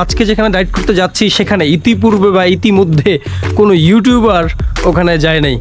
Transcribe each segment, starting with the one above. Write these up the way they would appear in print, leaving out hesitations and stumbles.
আজকে যেখানে রাইড করতে যাচ্ছি সেখানে ইতিপূর্বে বা ইতিমধ্যে কোনো ইউটিউবার ওখানে যায় নাই।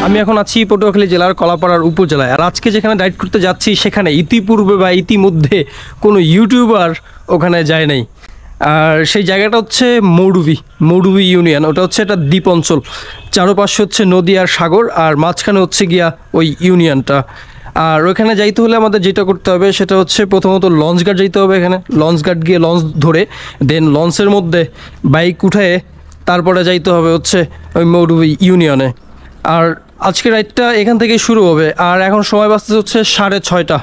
আমি এখন আছি পটুয়াখালী জেলার কলাপাড়ার উপজেলায়। আর আজকে যেখানে রাইড করতে যাচ্ছি সেখানে ইতিপূর্বে বা ইতিমধ্যে কোনো ইউটিউবার ওখানে যায় নাই। আর সেই জায়গাটা হচ্ছে মৌডুবি ইউনিয়ন। ওটা হচ্ছে একটা দ্বীপ অঞ্চল, চারপাশে হচ্ছে নদী আর সাগর, আর মাঝখানে হচ্ছে গিয়া ওই ইউনিয়নটা। আর ওইখানে যাইতে হলে আমাদের যেটা করতে হবে সেটা হচ্ছে প্রথমত লঞ্চ ঘাট যাইতে হবে। এখানে লঞ্চ ঘাট গিয়ে লঞ্চ ধরে দেন লঞ্চের মধ্যে বাইক উঠে তারপরে যাইতে হবে হচ্ছে ওই মৌডুবি ইউনিয়নে। আর আজকে রাইডটা এখান থেকেই শুরু হবে। আর এখন সময় বাজতে হচ্ছে 6:30,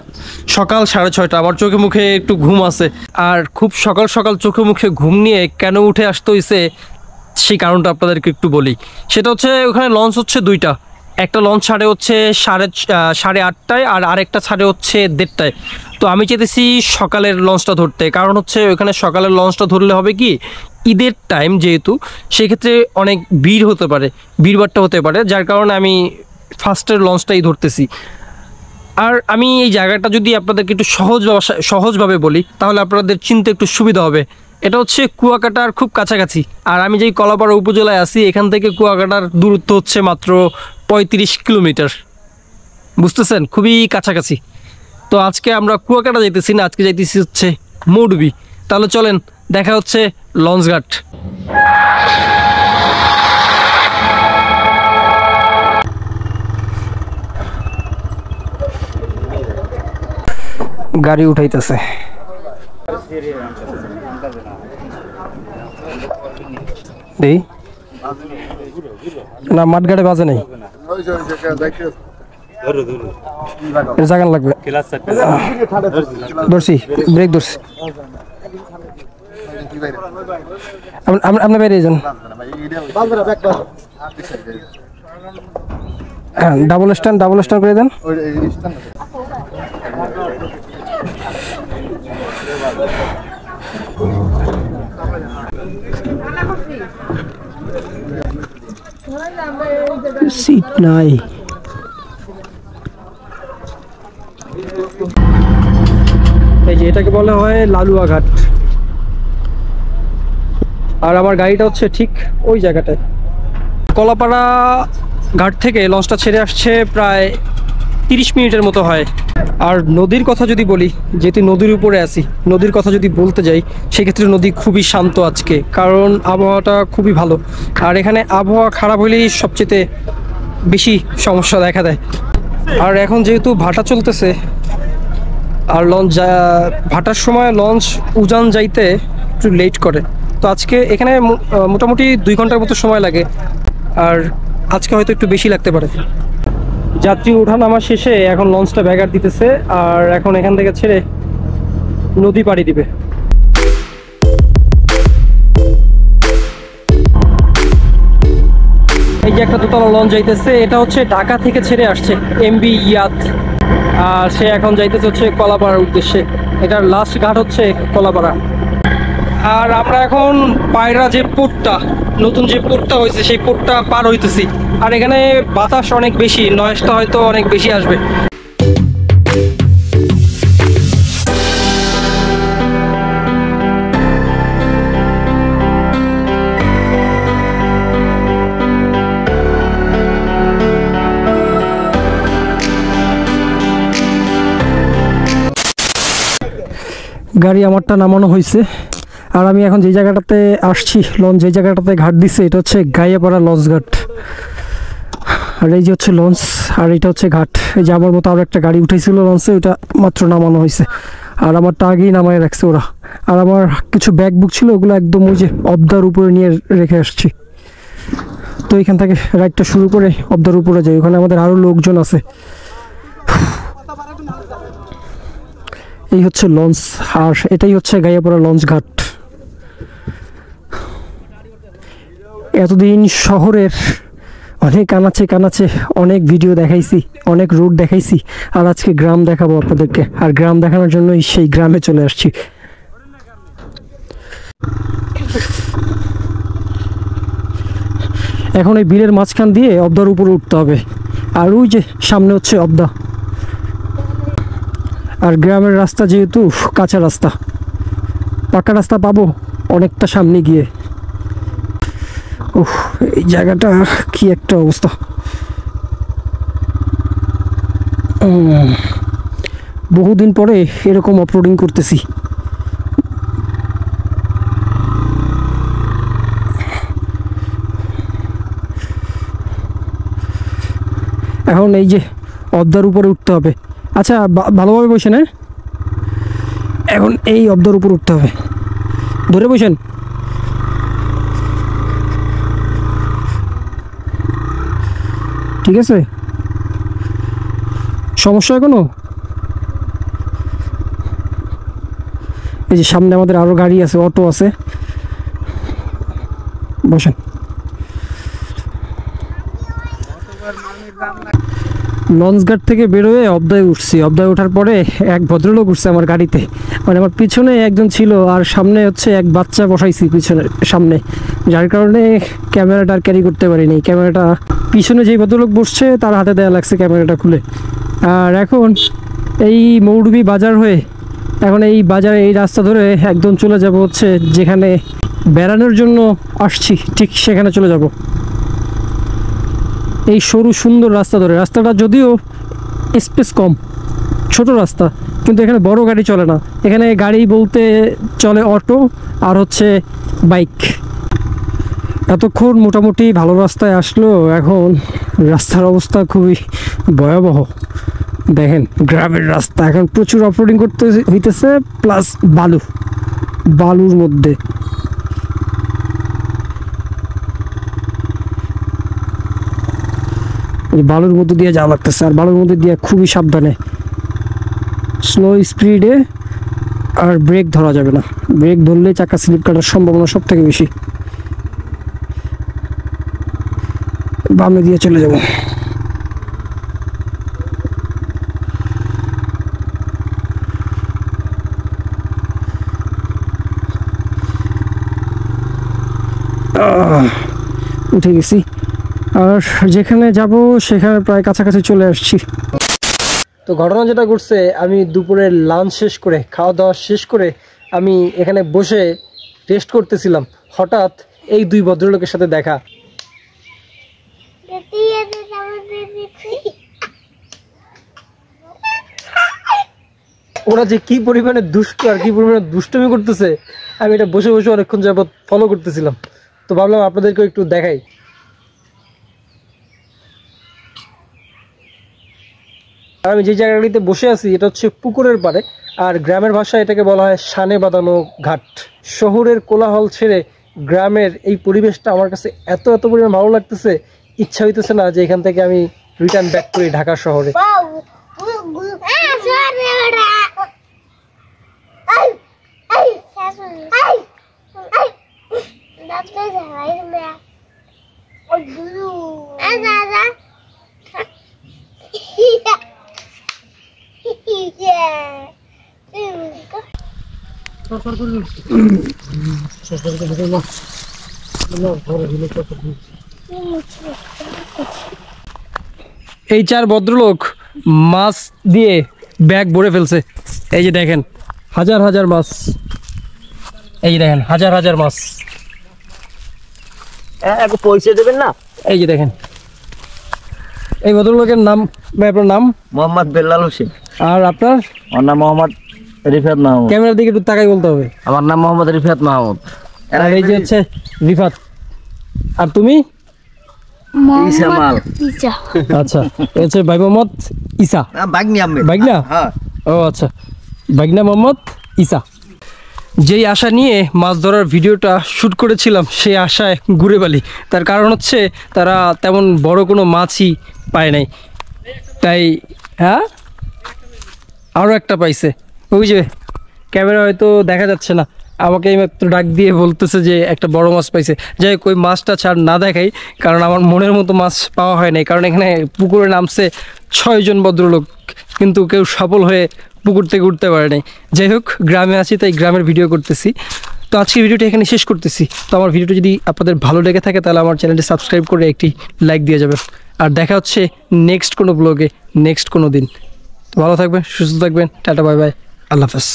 সকাল 6:30। আমার চোখে মুখে একটু ঘুম আছে। আর খুব সকাল সকাল চোখে মুখে ঘুম নিয়ে কেন উঠে আসতে হয়েছে সেই কারণটা আপনাদেরকে একটু বলি। সেটা হচ্ছে ওখানে লঞ্চ হচ্ছে দুইটা। একটা লঞ্চ ছাড়ে হচ্ছে 8:30টায় আর আরেকটা ছাড়ে হচ্ছে 1:30টায়। তো আমি চেয়েছি সকালের লঞ্চটা ধরতে, কারণ হচ্ছে ওখানে সকালের লঞ্চটা ধরলে হবে কি, ঈদের টাইম যেহেতু, সেক্ষেত্রে অনেক ভিড় হতে পারে, ভিড়ভাট্টা হতে পারে, যার কারণে আমি ফার্স্টের লঞ্চটাই ধরতেছি। আর আমি এই জায়গাটা যদি আপনাদেরকে একটু সহজভাবে বলি তাহলে আপনাদের চিনতে একটু সুবিধা হবে। এটা হচ্ছে কুয়াকাটার খুব কাছাকাছি। আর আমি যেই কলাপাড়া উপজেলায় আছি এখান থেকে কুয়াকাটার দূরত্ব হচ্ছে মাত্র 35 কিলোমিটার। বুঝতেছেন, খুবই কাছাকাছি। তো আজকে আমরা কুয়াকাটা যাইতেছি না, আজকে যাইতেছি হচ্ছে মৌডুবি। তাহলে চলেন, দেখা হচ্ছে লঞ্চ ঘাট। গাড়ি উঠাইতেছে। দেই না, মাঠঘাটে বাজে নাই, জাগান লাগবে। ধরছি, ব্রেক ধরছি। আপনি বাইরে যান। হ্যাঁ, ডাবল স্ট্যান্ড করে দেন। সিট নাই। এই যে এটাকে বলা হয় লালুয়া ঘাট। আর আমার গাড়িটা হচ্ছে ঠিক ওই জায়গাটায়। কলাপাড়া ঘাট থেকে লঞ্চটা ছেড়ে আসছে প্রায় 30 মিনিটের মতো হয়। আর নদীর কথা যদি বলি, যেহেতু নদীর উপরে আছি, নদীর কথা যদি বলতে যাই সেক্ষেত্রে নদী খুবই শান্ত আজকে, কারণ আবহাওয়াটা খুবই ভালো। আর এখানে আবহাওয়া খারাপ হলেই সবচেয়ে বেশি সমস্যা দেখা দেয়। আর এখন যেহেতু ভাটা চলতেছে আর লঞ্চ ভাটার সময় লঞ্চ উজান যাইতে একটু লেট করে, তো আজকে এখানে মোটামুটি 2 ঘন্টার মতো সময় লাগে। আর আজকে হয়তো একটু বেশি লাগতে পারে। যাত্রী ওঠানামা শেষে এখন লঞ্চটা ব্যাঘাট দিতেছে। আর এখন এখান থেকে ছেড়ে নদী পাড়ি দিবে। এই যে একটা দোতলা লঞ্চ যাইতেছে, এটা হচ্ছে ঢাকা থেকে ছেড়ে আসছে MV ইয়াত। আর সে এখন যাইতেছে হচ্ছে কলাপাড়ার উদ্দেশ্যে। এটার লাস্ট ঘাট হচ্ছে কলাপাড়া। আর আমরা এখন পায়রা যে পোর্টটা, নতুন যে পোর্টটা হয়েছে সেই পোর্টটা পার হইতেছি। আর এখানে বাতাস অনেক বেশি, নয়েজটা হয়তো অনেক বেশি আসবে। গাড়ি আমারটা নামানো হয়েছে। আর আমি এখন যে জায়গাটাতে আসছি, লঞ্চ যে জায়গাটাতে ঘাট দিচ্ছে এটা হচ্ছে গাইয়াপাড়া লঞ্চ ঘাট। আর এই যে হচ্ছে লঞ্চ, আর এটা হচ্ছে ঘাট। এই যে আমার মতো আরও একটা গাড়ি উঠেছিল লঞ্চে, ওটা মাত্র নামানো হয়েছে। আর আমারটা আগেই নামায় রাখছে ওরা। আর আমার কিছু ব্যাগ বুক ছিল, ওগুলো একদম ওই যে অবদার উপরে নিয়ে রেখে আসছি। তো এখান থেকে রাইডটা শুরু করে অবদার উপরে যাই, ওখানে আমাদের আরও লোকজন আছে। এই হচ্ছে লঞ্চ, আর এটাই হচ্ছে গাইয়াপাড়া লঞ্চ ঘাট। এতদিন শহরের অনেক আনাচে কানাচে অনেক ভিডিও দেখাইছি, অনেক রোড দেখাইছি, আর আজকে গ্রাম দেখাবো আপনাদেরকে। আর গ্রাম দেখানোর জন্যই সেই গ্রামে চলে আসছি। এখন এই বিলের মাঝখান দিয়ে অবদার উপরে উঠতে হবে, আর ওই যে সামনে হচ্ছে অবদা। আর গ্রামের রাস্তা যেহেতু কাঁচা রাস্তা, পাকা রাস্তা পাবো অনেকটা সামনে গিয়ে। উফ, এই জায়গাটা কি একটা অবস্থা। বহুদিন পরে এরকম অফরোডিং করতেছি। এখন এই যে অবদার উপরে উঠতে হবে। আচ্ছা ভালোভাবে বসেন, হ্যাঁ? এখন এই অবদার উপর উঠতে হবে, ধরে বসেন। ঠিক আছে, সমস্যা এখনো? এই যে সামনে আমাদের আরো গাড়ি আছে, অটো আছে, বসেন। লঞ্চঘাট থেকে বেরোয় অবদায় উঠছি। অবদায় ওঠার পরে এক ভদ্রলোক উঠছে আমার গাড়িতে, মানে আমার পিছনে একজন ছিল আর সামনে হচ্ছে এক বাচ্চা বসাইছি পিছনে সামনে, যার কারণে ক্যামেরাটা আর ক্যারি করতে পারিনি। ক্যামেরাটা পিছনে যেই ভদ্রলোক বসছে তার হাতে দেওয়া লাগছে ক্যামেরাটা খুলে। আর এখন এই মৌডুবি বাজার হয়ে এখন এই বাজারে এই রাস্তা ধরে একদম চলে যাব হচ্ছে যেখানে বেড়ানোর জন্য আসছি, ঠিক সেখানে চলে যাব। এই সরু সুন্দর রাস্তা ধরে, রাস্তাটা যদিও স্পেস কম, ছোট রাস্তা, কিন্তু এখানে বড় গাড়ি চলে না। এখানে গাড়ি বলতে চলে অটো আর হচ্ছে বাইক। এতক্ষণ মোটামুটি ভালো রাস্তায় আসলো, এখন রাস্তার অবস্থা খুবই ভয়াবহ। দেখেন গ্রামের রাস্তা, এখন প্রচুর অফরোডিং করতে হইতেছে, প্লাস বালুর মধ্যে। বালুর মধ্যে দিয়ে যাওয়া লাগতেছে, আর বালুর মধ্যে দিয়ে খুবই সাবধানে, স্লো স্পিডে, আর ব্রেক ধরা যাবে না। ব্রেক ধরলে চাকা স্লিপ কাটার সম্ভাবনা সব থেকে বেশি। বামে দিয়ে চলে যাব। উঠে গেছি, আর যেখানে যাব সেখানে প্রায় কাছাকাছি চলে আসছি। তো ঘটনা যেটা ঘটছে, আমি দুপুরের লাঞ্চ শেষ করে, খাওয়া দাওয়া শেষ করে আমি এখানে বসে রেস্ট করতেছিলাম, হঠাৎ এই দুই ভদ্রলোকের সাথে দেখা। ওরা যে কি পরিমাণে দুষ্ট আর কি পরিমাণে দুষ্টমি করতেছে, আমি এটা বসে বসে অনেকক্ষণ যাবত ফলো করতেছিলাম। তো ভাবলাম আপনাদেরকে একটু দেখাই। আমি যে জায়গাটিতে বসে আছি এটা হচ্ছে পুকুরের পাড়ে, আর গ্রামের ভাষায় এটাকে বলা হয় সানে বাঁধানো ঘাট। শহরের কোলাহল ছেড়ে গ্রামের এই পরিবেশটা আমার কাছে এত পরিমাণ ভালো লাগতেছে, ইচ্ছা হইতেছে না যে এখান থেকে আমি রিটার্ন ব্যাক করি ঢাকা শহরে। এই চার ভদ্রলোক মাছ দিয়ে ব্যাগ ভরে ফেলছে। এই যে দেখেন হাজার হাজার মাছ, এই যে দেখেন হাজার হাজার মাছ। পয়সা দেবেন না? এই যে দেখেন, এই ভদ্রলোকের নাম, আপনার নাম? মোহাম্মদ বেল্লাল হোসেন। আর আপনার? আমার নাম মোহাম্মদ রিফাত মাহমুদ। ক্যামেরার দিকে একটু তাকাই বলতে হবে। আমার নাম মোহাম্মদ রিফাত মাহমুদ। আর এই যে হচ্ছে রিফাত। আর তুমি? ইসামাল। আচ্ছা, এই হচ্ছে ভাই মোহাম্মদ ইসা। বাগনি আমি। বাগনা? হ্যাঁ। ও আচ্ছা, বাগনা মোহাম্মদ ইসা। যেই আশা নিয়ে মাছ ধরার ভিডিওটা শ্যুট করেছিলাম সেই আশায় ঘুরে বালি। তার কারণ হচ্ছে তারা তেমন বড় কোনো মাছই পায় নাই, তাই হ্যাঁ আরও একটা পাইছে। ওই যে ক্যামেরা হয়তো দেখা যাচ্ছে না, আমাকে এইমাত্র ডাক দিয়ে বলতেছে যে একটা বড় মাছ পাইছে। যাই হোক ওই মাছটা ছাড় না দেখাই, কারণ আমার মনের মতো মাছ পাওয়া হয় নাই। কারণ এখানে পুকুরে নামছে 6 জন ভদ্রলোক, কিন্তু কেউ সফল হয়ে পুকুর থেকে উঠতে পারে নাই। যাই হোক, গ্রামে আছি তাই গ্রামের ভিডিও করতেছি। তো আজকে ভিডিওটি এখানে শেষ করতেছি। তো আমার ভিডিওটি যদি আপনাদের ভালো লেগে থাকে তাহলে আমার চ্যানেলটি সাবস্ক্রাইব করে একটি লাইক দিয়ে যাবেন। আর দেখা হচ্ছে নেক্সট কোনো ব্লগে, নেক্সট কোনো দিন। তো ভালো থাকবেন, সুস্থ থাকবেন, টাটা বাই বাই, আল্লাহ হাফেজ।